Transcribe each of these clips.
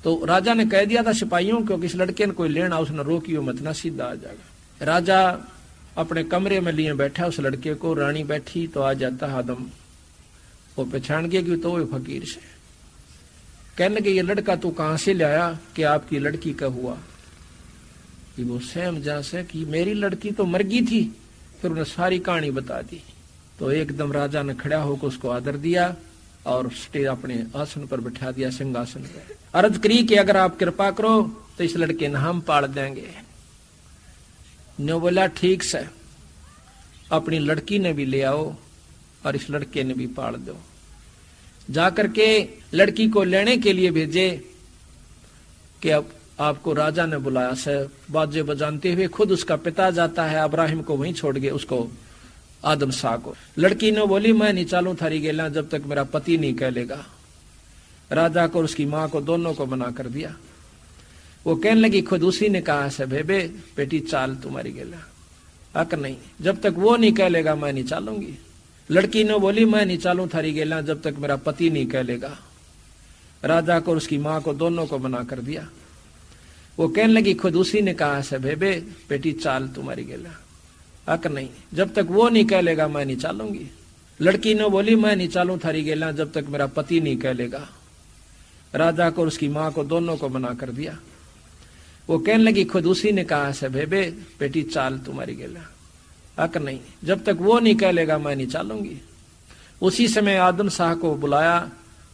तो राजा ने कह दिया था सिपाहियों को कि इस लड़के ने कोई लेना, उसने रोकियो मत ना, सीधा आ जाएगा। राजा अपने कमरे में लिए बैठा उस लड़के को, रानी बैठी तो आ जाता आदम, वो पहचान गया कि तो वो फकीर से। कहने लगे ये लड़का तू कहां से लाया, कि आपकी लड़की का हुआ। कि वो सहम जा से कि मेरी लड़की तो मर गई थी। फिर उन्हें सारी कहानी बता दी। तो एकदम राजा ने खड़ा होकर उसको आदर दिया और स्टेज अपने आसन पर बैठा दिया, सिंहासन पर। अर्ज करी कि अगर आप कृपा करो तो इस लड़के ने हम पाल देंगे। नो बोला ठीक से, अपनी लड़की ने भी ले आओ और इस लड़के ने भी पाल दो। जाकर के लड़की को लेने के लिए भेजे कि अब आपको राजा ने बुलाया से, बाजे बजाते हुए खुद उसका पिता जाता है, अब्राहिम को वहीं छोड़ गए उसको, आदम शाह को। लड़की ने बोली मैं नहीं चालू थारी गेला जब तक मेरा पति नहीं कह लेगा। राजा को और उसकी मां को दोनों को मना कर दिया। वो कहने लगी खुद उसी ने कहा से बेबे बेटी चाल तुम्हारी गेला, अक नहीं, जब तक वो नहीं कह लेगा मैं नहीं चालूंगी। लड़की ने बोली मैं नहीं चालू थारी गेला जब तक मेरा पति नहीं कह लेगा। राजा को और उसकी मां को दोनों को मना कर दिया। वो कहने लगी खुद उसी ने कहा से बेबे बेटी चाल तुम्हारी गेला, अक नहीं, जब तक वो नहीं कह लेगा मैं नहीं चालूंगी। लड़की ने बोली मैं नहीं चालू थारी गेला जब तक मेरा पति नहीं कह लेगा। राजा को और उसकी मां को दोनों को मना कर दिया। वो कहने लगी खुद उसी ने कहा से बेबे बेटी चाल तुम्हारी गेला, अक नहीं, जब तक वो नहीं कह लेगा मैं नहीं चालूंगी। उसी समय आदम शाह को बुलाया,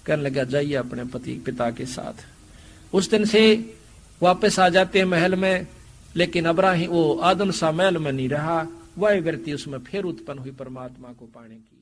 कहने लगा जाइए अपने पति पिता के साथ। उस दिन से वापस आ जाते हैं महल में, लेकिन अब्राहिम वो आदम शाह महल में नहीं रहा, वह व्यक्ति उसमें फिर उत्पन्न हुई परमात्मा को पाने की।